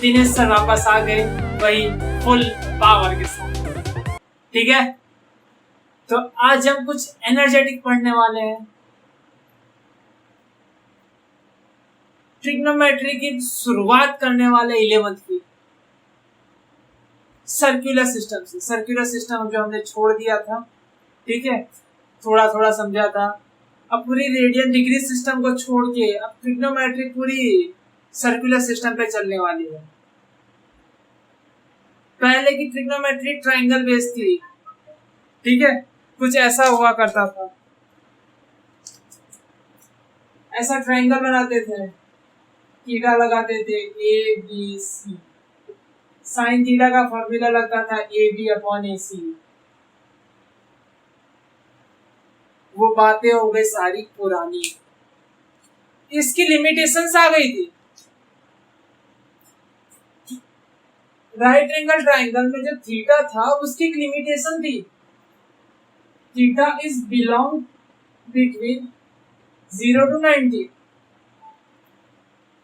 Dinesh sir वापस आ गए वही फुल पावर के साथ। ठीक है, तो आज हम कुछ एनर्जेटिक पढ़ने वाले हैं। ट्रिग्नोमेट्री की शुरुआत करने वाले 11th की सर्कुलर सिस्टम से। सर्कुलर सिस्टम जो हमने छोड़ दिया था, ठीक है, थोड़ा थोड़ा समझा था। अब पूरी रेडियन डिग्री सिस्टम को छोड़ के अब ट्रिग्नोमेट्री पूरी सर्कुलर सिस्टम पे चलने वाली है। पहले की ट्रिग्नोमेट्री ट्रायंगल बेस्ड थी, ठीक है, कुछ ऐसा हुआ करता था। ऐसा ट्रायंगल बनाते थे, थीटा लगाते थे A B C, sine theta का फॉर्मूला लगता था ए बी अपॉन ए सी। वो बातें हो गई सारी पुरानी, इसकी लिमिटेशंस आ गई थी। राइट एंगल ट्रायंगल में जो थीटा था उसकी एक लिमिटेशन थी, theta is belong between 0 to 90।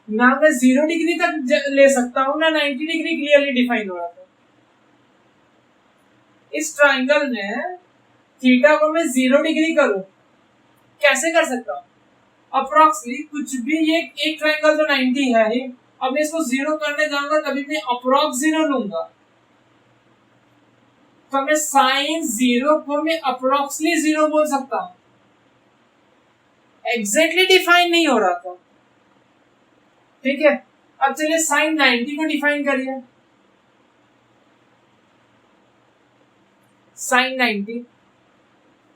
ना मैं 0 डिग्री तक ले सकता हूं, ना 90 डिग्री क्लियरली डिफाइन हो रहा था। इस ट्रायंगल में थीटा को मैं 0 डिग्री करूं, कैसे कर सकता हूं? अप्रोक्सली कुछ भी, ये एक ट्रायंगल तो 90 है ही, अब मैं इसको 0 करने जाऊंगा तभी मैं अप्रोक्स 0 लूंगा, तो मैं साइन 0 को मैं अप्रोक्सली 0 बोल सकता हूं। एग्जैक्टली डिफाइन नहीं हो रहा था, ठीक है। अब चलिए साइन 90 को डिफाइन करिए। साइन 90,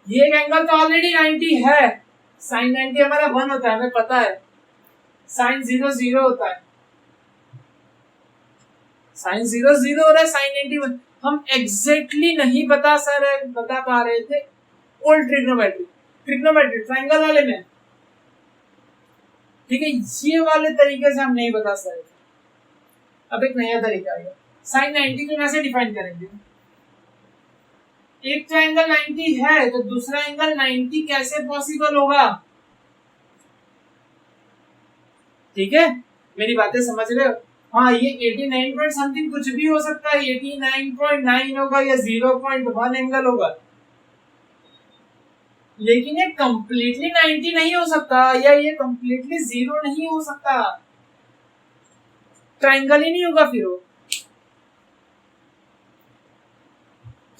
ये एंगल तो ऑलरेडी 90 है। साइन 90 हमारा 1 होता है, हमें पता है। साइन 0 0 होता है, साइन 0 0 हो रहा है, साइन 90 1। हम एग्जैक्टली नहीं बता पा रहे थे ओल्ड ट्रिग्नोमेट्री ट्रायंगल वाले में, ठीक है, ये वाले तरीके से हम नहीं बता सकते। अब एक नया तरीका आएगा, साइन 90 को कैसे डिफाइन करेंगे? एक ट्रायंगल 90 है तो दूसरा एंगल 90 कैसे पॉसिबल होगा? ठीक है, मेरी बातें समझ रहे हो? हाँ, ये 89 पॉइंट समथिंग कुछ भी हो सकता है, 89.9 होगा या 0.1 एंगल होगा, लेकिन ये कंप्लीटली 90 नहीं हो सकता या ये कंप्लीटली 0 नहीं हो सकता, ट्रायंगल ही नहीं होगा फिर वो।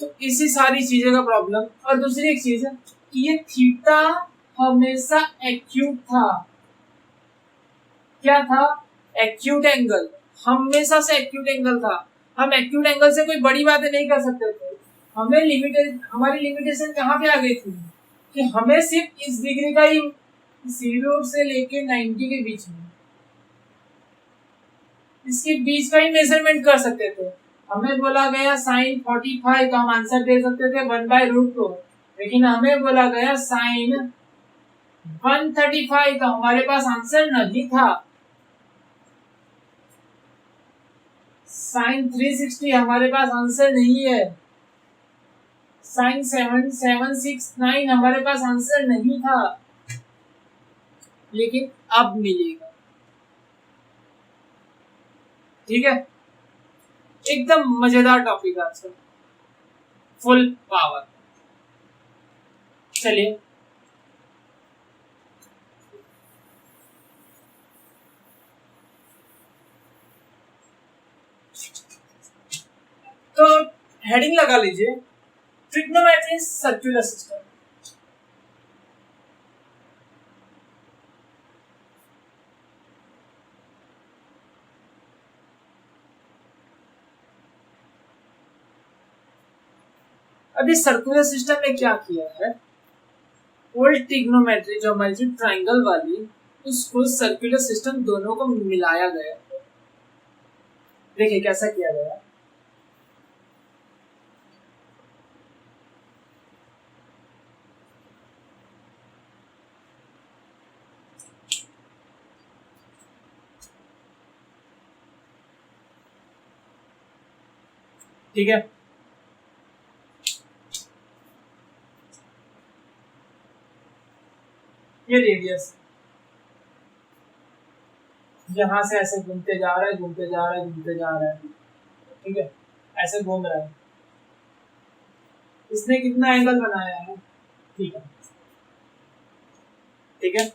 तो इसी सारी चीजें का प्रॉब्लम। और दूसरी एक चीज है कि ये थीटा हमेशा एक्यूट था। क्या था? एक्यूट एंगल, हमेशा से एक्यूट एंगल था। हम एक्यूट एंगल से कोई बड़ी बातें नहीं कर सकते थे। हमारी लिमिटेशन कहाँ पे आ गई थी कि हमें सिर्फ इस डिग्री का ही 0 से लेके 90 के बीच में, इसके बीच का ही मेजरमेंट कर सकते थे। हमें बोला गया साइन 45 का हम आंसर दे सकते थे 1/√2, लेकिन हमें बोला गया साइन 135 का हमारे पास आंसर नहीं था। साइन 360 हमारे पास आंसर नहीं है। साइन 769 हमारे पास आंसर नहीं था, लेकिन अब मिलेगा। ठीक है, एकदम मजेदार टॉपिक आज का, फुल पावर। चलिए तो हेडिंग लगा लीजिए, ट्रिग्नोमेट्री सर्कुलर सिस्टम। अभी सर्कुलर सिस्टम में क्या किया है, ओल्ड ट्रिग्नोमेट्री जो हमारी जो ट्रायंगल वाली, उसको सर्कुलर सिस्टम दोनों को मिलाया गया। देखिए कैसा किया गया। ठीक है, ये रेडियस, यहाँ से ऐसे घूमते जा रहा है, घूमते जा रहा है, घूमते जा रहा है, ठीक है, ऐसे घूम रहा है। इसने कितना एंगल बनाया है, ठीक है, ठीक है।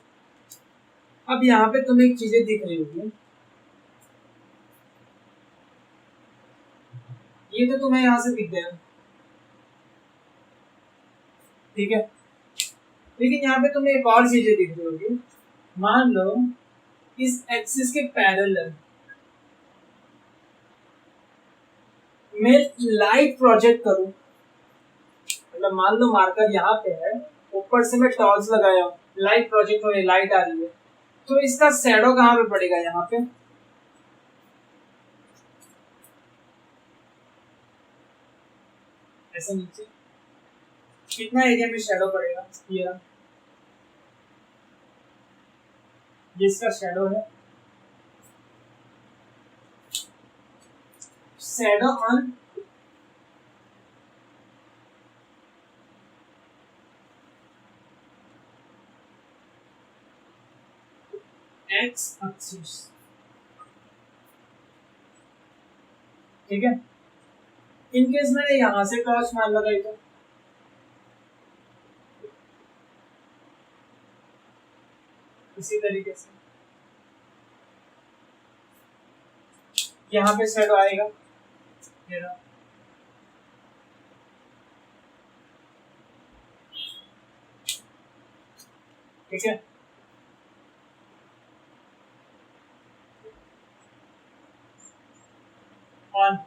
अब यहाँ पे तुम्हें एक चीजें दिख रही होगी, ये तो तुम्हें यहाँ से दिख गया, ठीक है, लेकिन यहाँ पे तुम्हें एक और चीजें दिख रही होगी। मान लो इस एक्सिस के पैरेलल मैं लाइट प्रोजेक्ट करूं, मतलब मान लो मार्कर यहाँ पे है, ऊपर से मैं टॉर्च लगाया हूँ, लाइट प्रोजेक्ट हो रही, लाइट आ रही है, तो इसका शैडो कहाँ पे पड़ेगा, यहाँ पे, ऐसे नीचे कितना एरिया में शैडो पड़ेगा, ये इसका शैडो है, शैडो ऑन एक्स एक्सिस, ठीक है। इनकेस मैंने यहां से टॉर्च मार लगाई तो इसी तरीके से यहाँ पे शैडो आएगा, ठीक है। On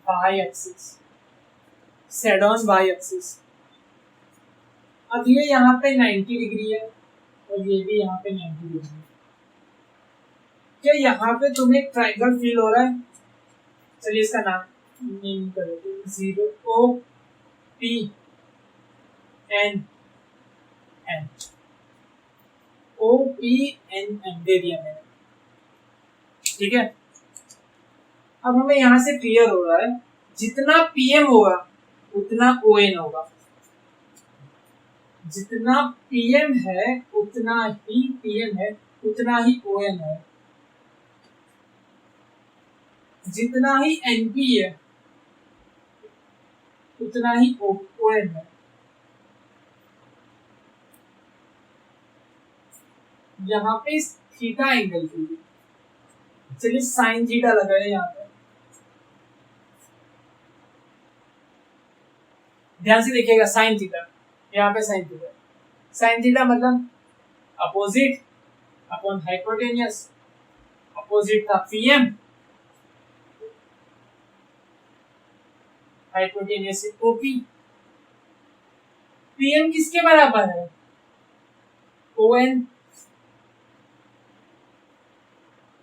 Y axis, shadow on Y axis. अब ये यहाँ पे 90 डिग्री है और ये भी यहाँ पे 90 डिग्री है। क्या यहाँ पे तुम्हें एक ट्राइंगल फील हो रहा है? चलिए इसका नाम नेम करेंगे, 0 O P N N, O P N N दे दिया मैंने, ठीक है। अब हमें यहाँ से क्लियर हो रहा है जितना पीएम होगा उतना ON होगा, जितना पीएम है उतना ही पीएम है, उतना ही ON है, जितना ही एनपी है उतना ही ON है। यहाँ पे थीटा एंगल के लिए चलिए साइन थीटा लगाए यहाँ पे, ध्यान से देखिएगा, साइन थीटा, यहाँ पे साइन थीटा, साइन थीटा मतलब अपोजिट अपॉन हाइपोटेनियस, अपोजिट था पीएम, हाइपोटेनियस से ओपी। पीएम किसके बराबर है? ON,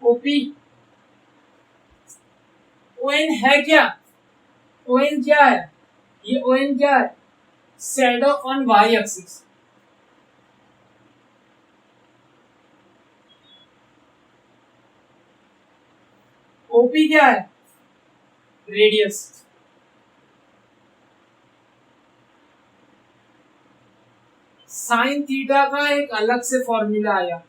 OP. ON है क्या? ON क्या है? ये ON क्या है? Shadow on Y axis. OP क्या है? रेडियस। साइन थीटा का एक अलग से फॉर्मूला आया,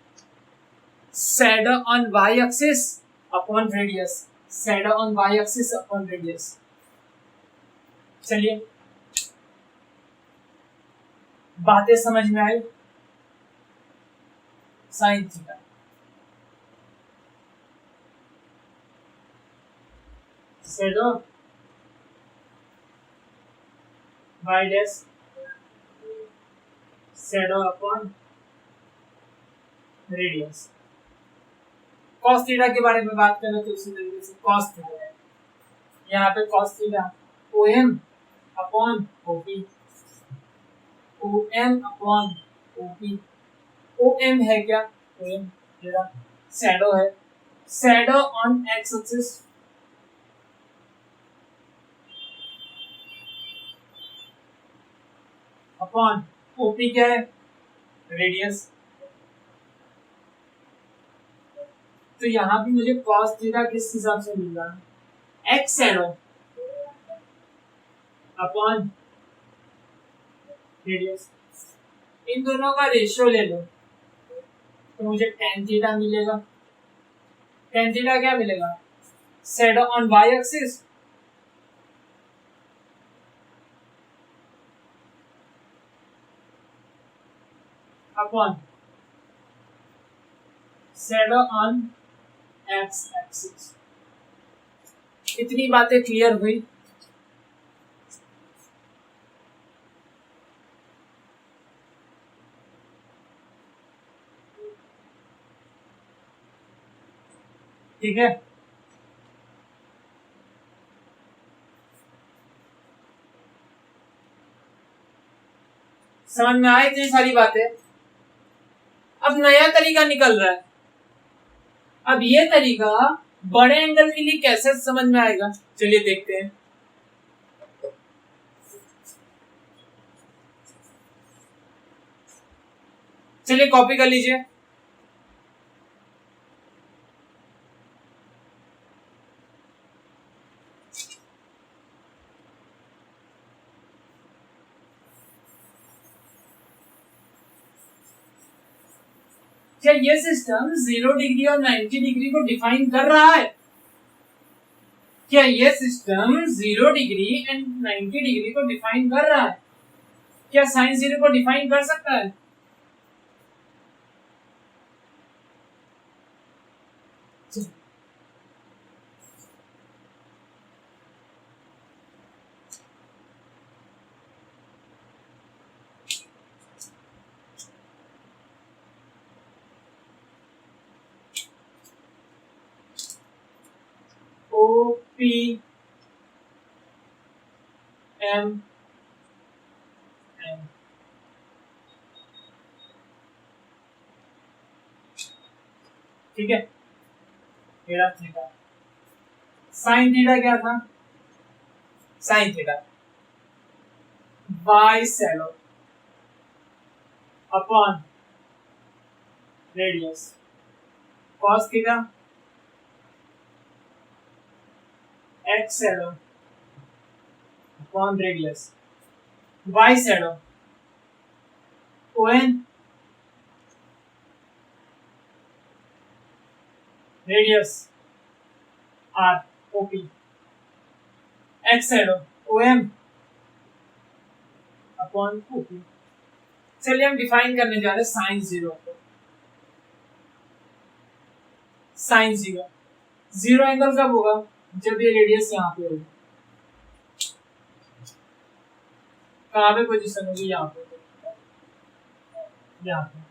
shadow on Y axis upon radius, shadow on Y axis upon radius. चलिए बातें समझ में आई? Sine theta shadow Y dash shadow upon radius. Cos theta के बारे में बात करें तो उसी तरीके से कॉस थीटा है, यहाँ पे cos theta OM upon OP, OM upon OP। OM है क्या? OM मेरा शैडो है, shadow on x axis upon OP क्या है? रेडियस। तो यहाँ भी मुझे cos थीटा किस हिसाब से मिल रहा है? X shadow upon radius. इन दोनों का रेशियो ले लो, तो मुझे tan थीटा मिलेगा। tan थीटा क्या मिलेगा? Shadow on y axis upon shadow on x axis. इतनी बातें क्लियर हुई। ठीक है, समझ में आई इतनी सारी बातें। अब नया तरीका निकल रहा है। अब ये तरीका बड़े एंगल के लिए कैसे समझ में आएगा, चलिए देखते हैं। चलिए कॉपी कर लीजिए। क्या ये सिस्टम 0 डिग्री और 90 डिग्री को डिफाइन कर रहा है? क्या ये सिस्टम 0 डिग्री एंड 90 डिग्री को डिफाइन कर रहा है? क्या साइन 0 को डिफाइन कर सकता है? OP M ठीक है, मेरा थीटा। साइन थीटा क्या था? Sine theta by shadow upon radius. Cos theta X shadow upon radius. Y shadow ON radius R OP। X shadow OM upon OP। चलिए हम डिफाइन करने जा रहे हैं साइन 0 को। साइन 0 एंगल कब होगा? जब ये रेडियस यहाँ पे होगी। कहाँ पे पोजीशन होगी? यहाँ पे, यहाँ पे।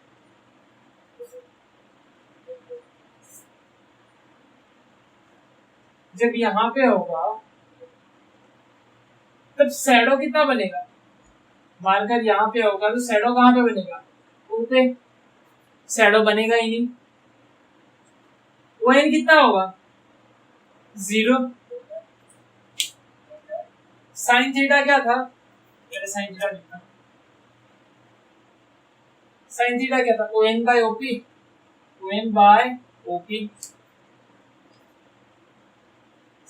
जब यहाँ पे होगा तब शैडो कितना बनेगा? मार्कर यहाँ पे होगा तो शैडो कहाँ पे बनेगा? O पे। शैडो बनेगा ही नहीं। ON कितना होगा? 0। साइन थीटा क्या था? साइन थीटा लिखना। साइन थीटा क्या था? ON by OP। ON by OP।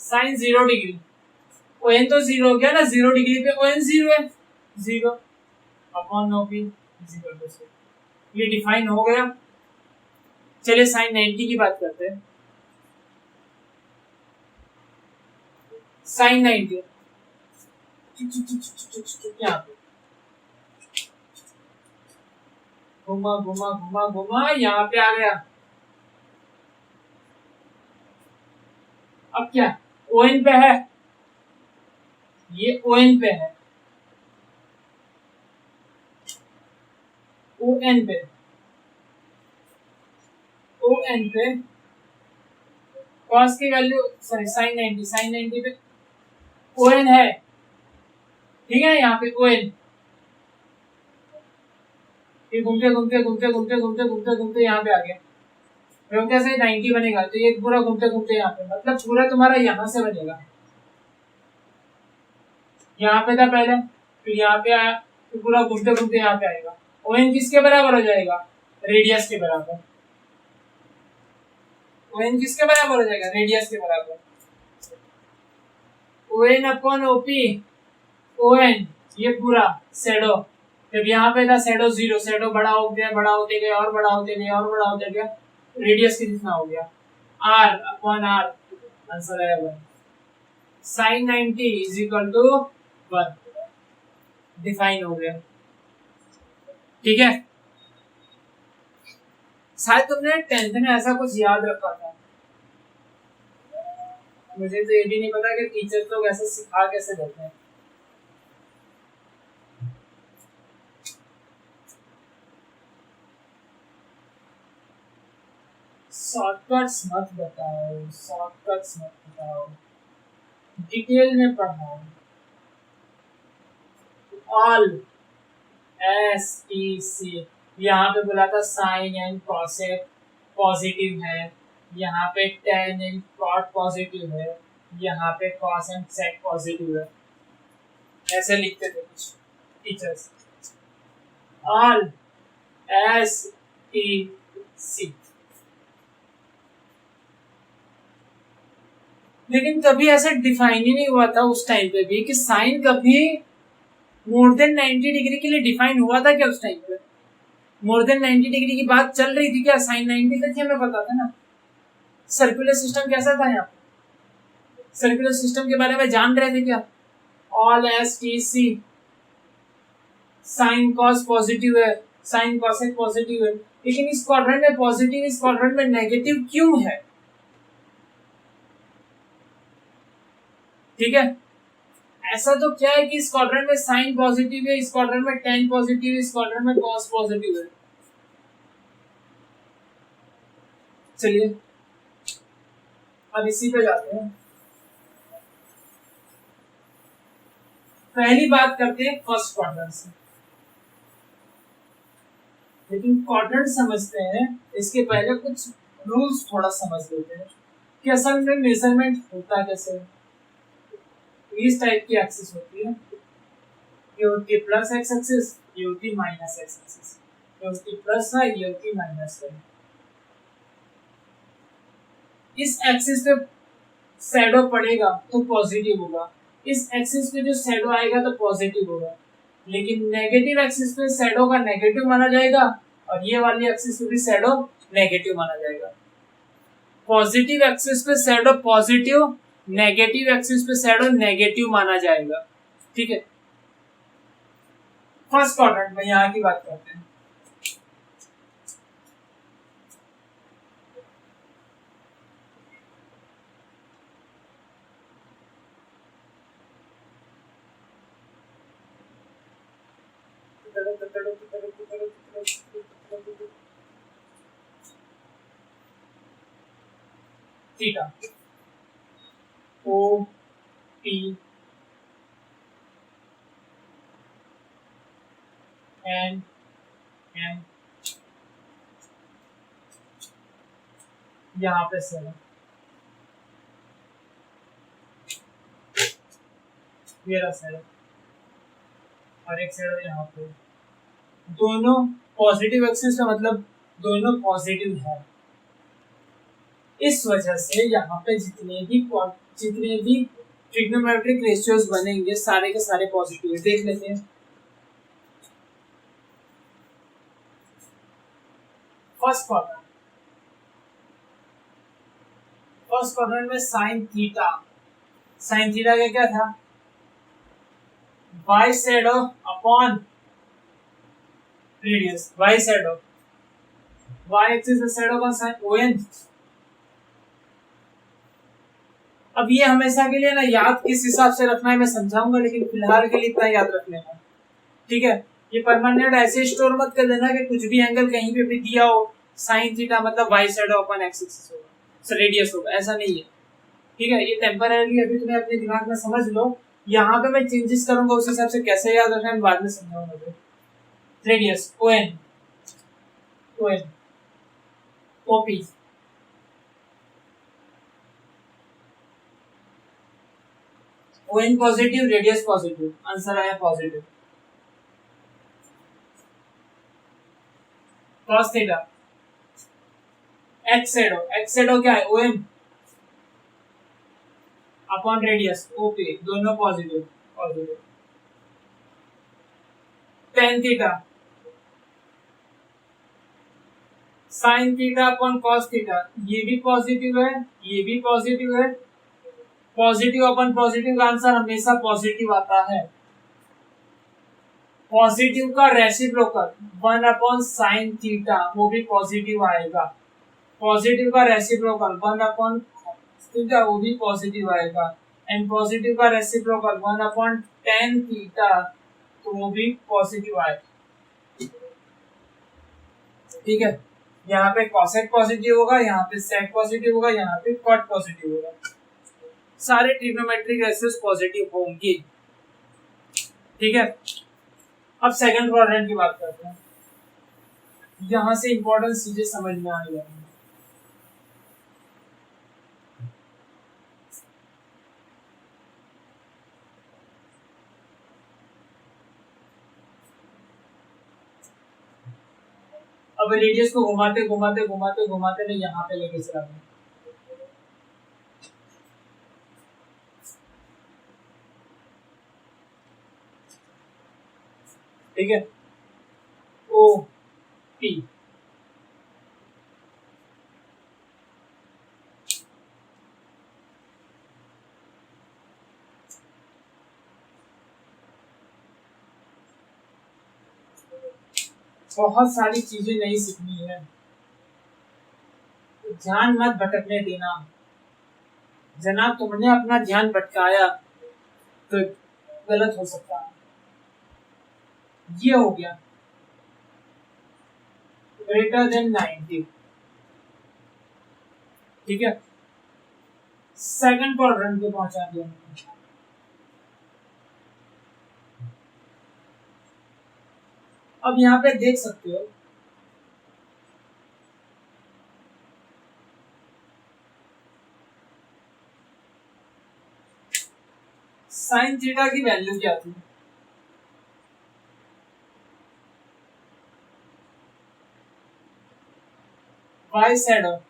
Sine 0 degree. ON तो 0 हो गया ना, 0 डिग्री पे ON 0 है, 0 upon OP is equal to 0। ये डिफाइन हो गया। चलिए साइन 90 की बात करते हैं। साइन 90 यहाँ पे घुमा घुमा घुमा घुमा यहाँ पे आ गया। अब क्या ON पे है? ये ON पे है, ON पे, ON पे cos की वैल्यू सॉरी साइन 90 पे ON है, ठीक है। यहाँ पे ON ये घूमते घूमते घूमते घूमते घूमते घूमते घूमते यहाँ पे आ गया। तो कैसे 90 बनेगा? तो ये पूरा घूमते घूमते यहाँ पे, मतलब पूरा तुम्हारा यहाँ से बनेगा। यहाँ पे था पहले, फिर यहाँ पे आया, तो पूरा घूमते घूमते यहाँ पे आएगा। ON किसके बराबर हो जाएगा? रेडियस के बराबर। ON किसके बराबर हो जाएगा? रेडियस के बराबर। ON upon OP। ON ये पूरा शैडो जब यहाँ पे था शैडो 0, शैडो बड़ा हो गया, बड़ा होते गए और बड़ा होते गए और बड़ा होते गया, रेडियस कितना हो गया r अपॉन r, आंसर आया 1। sin 90 is equal to 1, define हो गया। ठीक है, शायद तुमने 10th में ऐसा कुछ याद रखा था, मुझे तो ये भी नहीं पता कि टीचर लोग ऐसे सिखा कैसे देते हैं। शॉर्टकट्स मत बताओ, शॉर्टकट्स मत बताओ, डिटेल में पढ़ाओ। ऑल STC, यहाँ पे बोला था साइन एंड कॉसेक पॉजिटिव है, यहाँ पे टेन एंड कॉट पॉजिटिव है, यहाँ पे कॉस एंड सेक पॉजिटिव है, ऐसे लिखते थे कुछ टीचर्स। ऑल STC, लेकिन कभी ऐसा डिफाइन ही नहीं हुआ था उस टाइम पे भी कि साइन कभी मोर देन 90 डिग्री के लिए डिफाइन हुआ था क्या? उस टाइम पे मोर देन 90 डिग्री की बात चल रही थी क्या? साइन 90 तक हमें पता था ना। सर्कुलर सिस्टम कैसा था? यहाँ पे सर्कुलर सिस्टम के बारे में जान रहे थे क्या? All STC, sine cos positive है, साइन कॉसेक पॉजिटिव है, लेकिन इस क्वाड्रेंट में पॉजिटिव, इस क्वाड्रेंट में नेगेटिव क्यों है? ठीक है, ऐसा तो क्या है कि इस क्वाड्रेंट में साइन पॉजिटिव है, इस क्वाड्रेंट में टेन पॉजिटिव है, इस क्वाड्रेंट में कॉस पॉजिटिव है। चलिए अब इसी पे जाते हैं। पहली बात करते हैं फर्स्ट क्वाड्रेंट से, लेकिन क्वाड्रेंट समझते हैं इसके पहले कुछ रूल्स थोड़ा समझ लेते हैं कि असल में मेजरमेंट होता कैसे है। इस टाइप की एक्सिस होती है, ये होती है प्लस एक्स एक्सिस, ये होती है माइनस एक्स एक्सिस, ये होती है प्लस है, ये होती है माइनस है। इस एक्सिस पे शैडो पड़ेगा तो पॉजिटिव होगा, इस एक्सिस पे जो शैडो आएगा तो पॉजिटिव होगा, लेकिन नेगेटिव एक्सिस पे शैडो का नेगेटिव माना जाएगा और ये वाली एक्सिस पे भी शैडो नेगेटिव माना जाएगा। पॉजिटिव एक्सिस पे शैडो पॉजिटिव, नेगेटिव एक्सिस पे शैडो नेगेटिव माना जाएगा। ठीक है, फर्स्ट क्वाड्रेंट में यहाँ की बात करते हैं। Theta O P N M, यहाँ पे से मेरा साइड और एक साइड यहाँ पे, दोनों पॉजिटिव एक्सिस का मतलब दोनों पॉजिटिव है। इस वजह से यहाँ पे जितने भी ट्रिग्नोमेट्रिक रेशियोज बनेंगे सारे के सारे पॉजिटिव है। देख लेते हैं फर्स्ट क्वाड्रेंट में साइन थीटा का क्या था? Y shadow upon radius, Y shadow, Y axis पे शैडो का साइन ON। अब ये हमेशा के लिए ना याद किस हिसाब से रखना है मैं समझाऊंगा, लेकिन फिलहाल के लिए इतना याद रख लेना। ठीक है, ये परमानेंट ऐसे स्टोर मत कर देना कि कुछ भी एंगल कहीं पे भी दिया हो साइन थीटा मतलब Y shadow upon X axis होगा, रेडियस होगा, ऐसा नहीं है। ठीक है, ये टेम्पररी अभी तुम्हें अपने दिमाग में समझ लो। यहाँ पे मैं चेंजेस करूंगा उस हिसाब से कैसे याद रखना है बाद में समझाऊंगा। Radius ON OP, ON positive, radius positive, answer आया positive. cos theta x shadow क्या है? OM अपॉन रेडियस OP, दोनों positive. Tan theta sine theta upon cos theta, ये भी पॉजिटिव है, ये भी पॉजिटिव है। पॉजिटिव अपन पॉजिटिव का आंसर हमेशा पॉजिटिव आता है। पॉजिटिव का रेसिप्रोकल 1 अपॉन साइन थीटा, वो भी पॉजिटिव आएगा। पॉजिटिव का रेसिप्रोकल 1 अपॉन थीटा, वो भी पॉजिटिव आएगा। एंड पॉजिटिव का रेसिप्रोकल 1 अपॉन टेन थीटा, तो वो भी पॉजिटिव आएगा। ठीक है, यहाँ पे कॉसेक पॉजिटिव होगा, यहाँ पे सेक पॉजिटिव होगा, यहाँ पे कॉट पॉजिटिव होगा। सारे ट्रिग्नोमेट्रिक रेशियोज पॉजिटिव होंगी। ठीक है, अब सेकंड क्वाड्रेंट की बात करते हैं। यहां से इंपॉर्टेंट चीजें समझ में आ जाएंगी। अब रेडियस को घुमाते घुमाते घुमाते घुमाते मैं यहाँ पे लेके चला गया। ठीक है, ओ पी बहुत सारी चीजें नहीं सीखनी है, तो ध्यान मत भटकने देना। जनाब तुमने अपना ध्यान भटकाया तो गलत हो सकता है। ये हो गया ग्रेटर देन 90। ठीक है, सेकंड क्वाड्रेंट पे पहुंचा दिया। अब यहाँ पे देख सकते हो साइन थीटा की वैल्यू क्या थी? By side of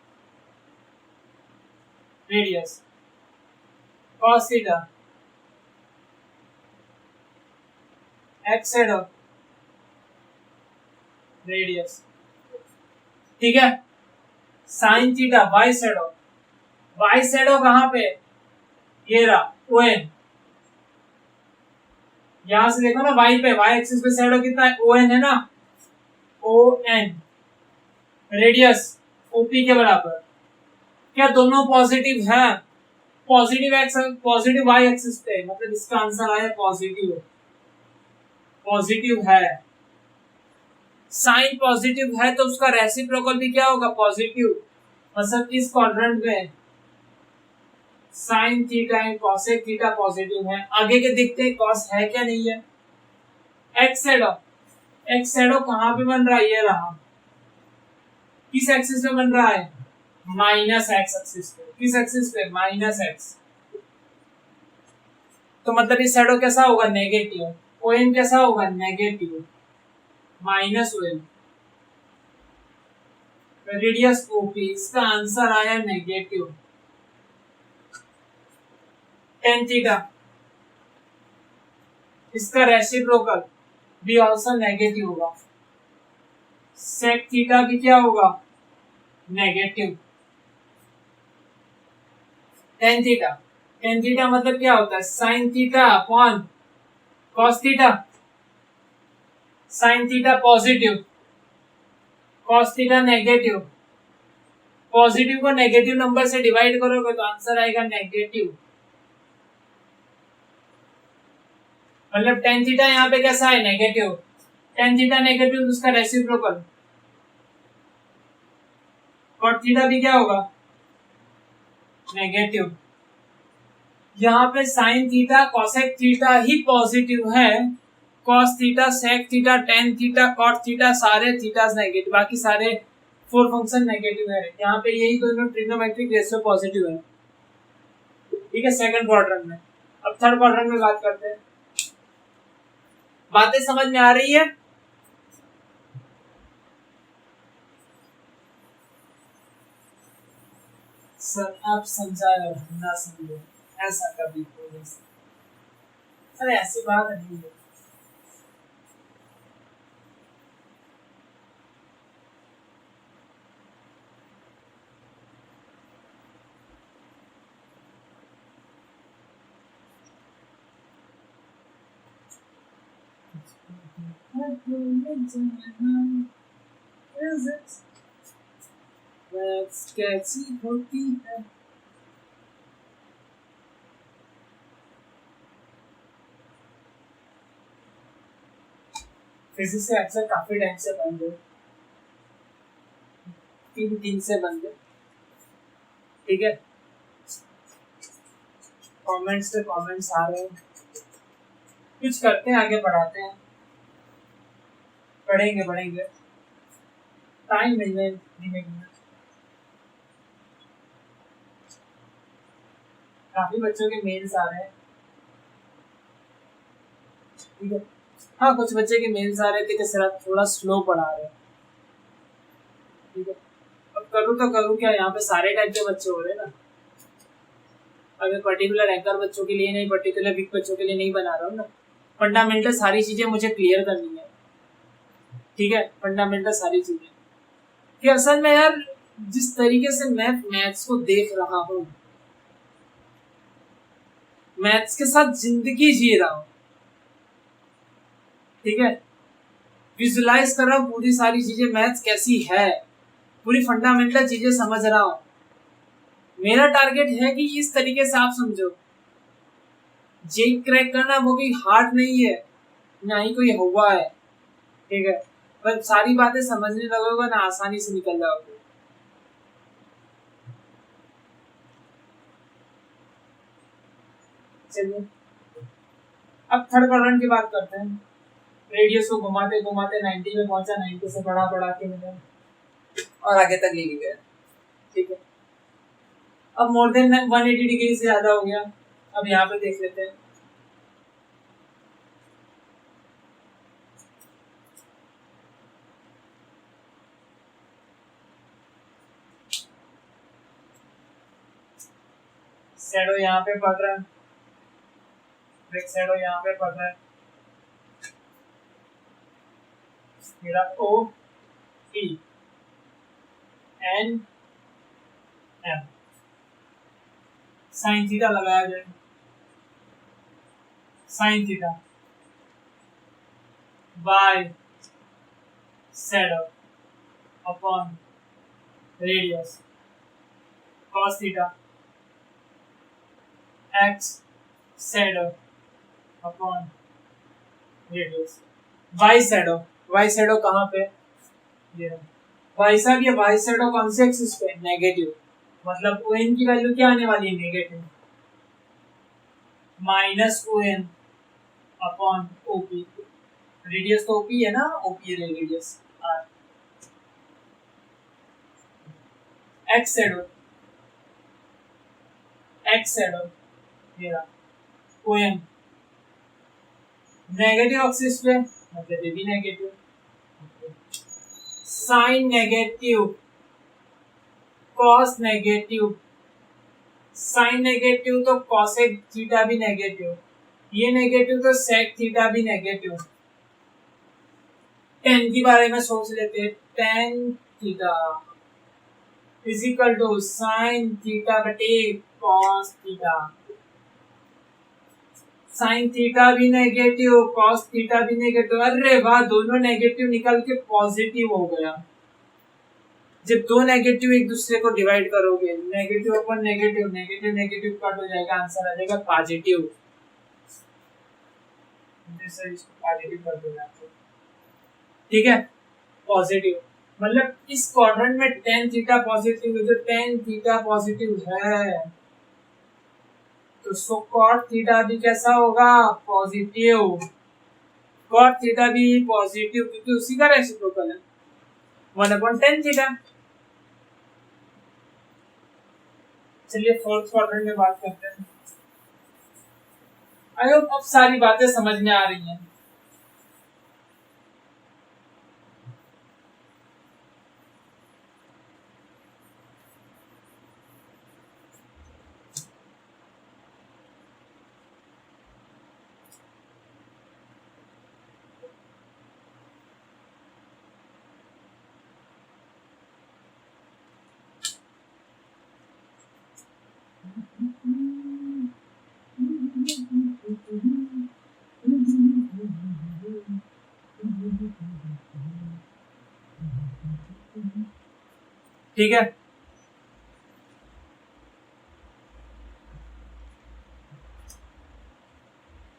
radius cos theta x side of radius. ठीक है, sine theta by side of, by side of कहां पे? ये रहा ON। यहां से देखो ना y पे, y एक्सिस पे साइड ऑफ कितना है? ON है ना, ON रेडियस OP के बराबर। क्या दोनों पॉजिटिव है? Positive x positive y axis पे, मतलब इसका आंसर आया पॉजिटिव। पॉजिटिव है, साइन पॉजिटिव है तो उसका रेसिप्रोकल भी क्या होगा? पॉजिटिव। मतलब इस क्वाड्रेंट में sine theta and cosec theta positive है। आगे के देखते हैं कॉस है क्या नहीं है। एक्स शैडो, एक्स शैडो कहां पे बन रहा है? ये रहा, किस एक्सिस पे बन रहा है? माइनस एक्स एक्सिस पे। किस एक्सिस पे? Minus x. तो मतलब ये शैडो कैसा होगा? नेगेटिव। ओएन कैसा होगा? Negative. Minus on, radius OP, इसका आंसर आया नेगेटिव। टेन थीटा, इसका रेसिप्रोकल भी आल्सो नेगेटिव होगा। सेक थीटा भी क्या होगा? Negative. Tan theta, tan theta मतलब क्या होता है? Sign theta upon cos theta. Sine theta positive, cos theta negative. Positive को नेगेटिव नंबर से डिवाइड करोगे तो आंसर आएगा नेगेटिव। मतलब टेन थीटा यहाँ पे कैसा है? नेगेटिव। टेन थीटा नेगेटिव, उसका रेसिप्रोकल कॉट थीटा भी क्या होगा? नेगेटिव। यहाँ पे साइन थीटा कॉसेक थीटा ही पॉजिटिव है, cos theta sec theta tan theta cot theta सारे थीटा नेगेटिव, बाकी सारे फोर फंक्शन नेगेटिव है। यहाँ पे यही दोनों ट्रिग्नोमेट्रिक रेशियो पॉजिटिव है। ठीक है, सेकंड क्वाड्रेंट में। अब थर्ड क्वाड्रेंट में बात करते हैं। बातें समझ में आ रही है? सर आप समझाए और ना समझे, ऐसा कभी हो नहीं सकता। सर ऐसी बात नहीं है। कैसी होती है। फिजिक्स से अक्सर काफी टाइम से बंद है, 3 दिन से बंद है। ठीक है, कमेंट्स पे कमेंट्स आ रहे हैं, कुछ करते हैं, आगे बढ़ाते हैं, बढ़ेंगे टाइम मिलने धीमे धीमे। काफी बच्चों के मेल्स आ रहे हैं। ठीक है, हाँ कुछ बच्चे के मेल्स आ रहे थे कि सर थोड़ा स्लो पढ़ा रहे हैं। ठीक है, अब करूँ तो करूँ क्या, यहाँ पे सारे टाइप के बच्चे हो रहे हैं ना। अगर पर्टिकुलर एंकर बच्चों के लिए नहीं, पर्टिकुलर वीक बच्चों के लिए नहीं बना रहा हूँ ना। फंडामेंटल सारी चीजें मुझे क्लियर करनी है। ठीक है, फंडामेंटल सारी चीजें कि असल में यार जिस तरीके से मैं मैथ्स को देख रहा हूँ, मैथ्स के साथ जिंदगी जी रहा हूँ। ठीक है, विजुलाइज कर रहा हूँ पूरी सारी चीजें, मैथ्स कैसी है, पूरी फंडामेंटल चीजें समझ रहा हूँ। मेरा टारगेट है कि इस तरीके से आप समझो, जे क्रैक करना वो भी हार्ड नहीं है, ना ही कोई हुआ है। ठीक है, पर सारी बातें समझने लगोगे ना आसानी से निकल जाओगे। चलिए अब थर्ड क्वाड्रेंट की बात करते हैं। रेडियस को घुमाते घुमाते 90 में पहुंचा, 90 से बढ़ा के मिला और आगे तक ले गया। ठीक है, अब मोर देन 180 डिग्री से ज्यादा हो गया। अब यहाँ पे देख लेते हैं, शैडो यहाँ पे पड़ रहा है, ब्रेक शैडो यहाँ पे पड़ रहा है, मेरा O P N M sine theta लगाया जाए, sine theta by shadow upon radius cos theta x shadow upon radius y shadow. y shadow कहाँ पे, ये y साहब, ये y शैडो कौन से एक्सिस पे, नेगेटिव, मतलब ओ एन की वैल्यू क्या आने वाली है, negative, minus O N upon OP. Radius तो ओपी है ना, ओपी है रेडियस आर। एक्स शैडो मेरा ओ एम नेगेटिव एक्सिस पे, मतलब ये भी negative, sine negative cos negative, sine negative तो कॉसेक थीटा भी नेगेटिव, ये नेगेटिव तो सेक थीटा भी नेगेटिव। टेन के बारे में सोच लेते हैं, tan theta is equal to sine theta बटे कॉस थीटा। साइन थीटा भी नेगेटिव, कॉस थीटा भी नेगेटिव, अरे वाह, दोनों नेगेटिव निकल के पॉजिटिव हो गया। जब दो नेगेटिव एक दूसरे को डिवाइड करोगे, नेगेटिव अपन नेगेटिव, नेगेटिव नेगेटिव कट हो जाएगा, आंसर आ जाएगा पॉजिटिव। पॉजिटिव कर दो यहाँ पे। ठीक है, पॉजिटिव मतलब इस क्वाड्रेंट में टेन थीटा पॉजिटिव है, जो टेन थीटा पॉजिटिव है तो सो कॉट थीटा भी कैसा होगा, पॉजिटिव। कॉट थीटा भी पॉजिटिव क्योंकि उसी का रेसिप्रोकल है, 1/10 थीटा। चलिए फोर्थ क्वाड्रेंट में बात करते हैं। आई होप अब सारी बातें समझ में आ रही हैं। ठीक है,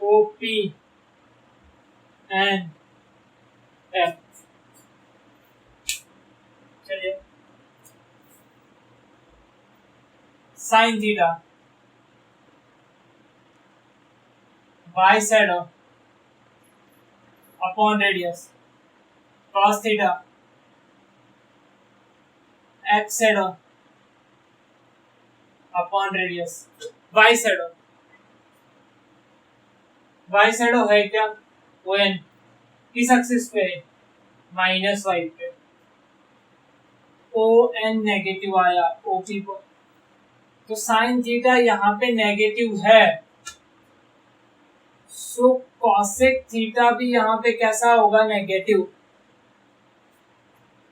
OP एंड F। चलिए, sine theta y shadow upon radius, cos theta x shadow upon radius, y shadow है क्या, ON किस एक्सिस पे, -y पे, ON नेगेटिव आया OP पर, तो साइन थीटा यहाँ पे नेगेटिव है, सो कॉसेक थीटा भी यहाँ पे कैसा होगा, नेगेटिव।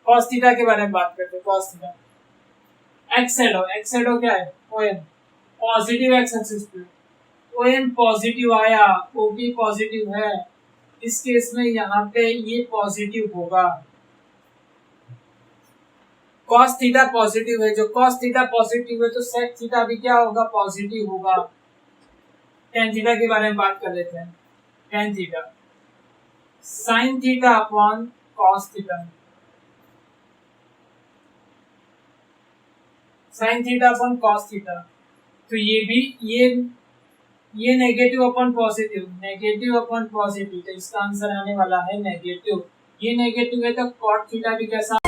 कॉस थीटा के बारे में बात करते हैं, कॉस थीटा, एक्स शैडो क्या है, ON पॉजिटिव एक्स एक्सिस पे, ON पॉजिटिव आया, OP पॉजिटिव है, इस केस में यहाँ पे ये पॉजिटिव होगा। cos थीटा पॉजिटिव है, जो cos थीटा पॉजिटिव है तो sec थीटा भी क्या होगा, पॉजिटिव होगा। tan थीटा के बारे में बात कर लेते हैं, tan theta sin theta upon cos theta, sin theta upon cos theta, तो ये भी ये negative upon positive, negative upon positive, तो इसका आंसर आने वाला है नेगेटिव। ये नेगेटिव है तो cot थीटा भी कैसा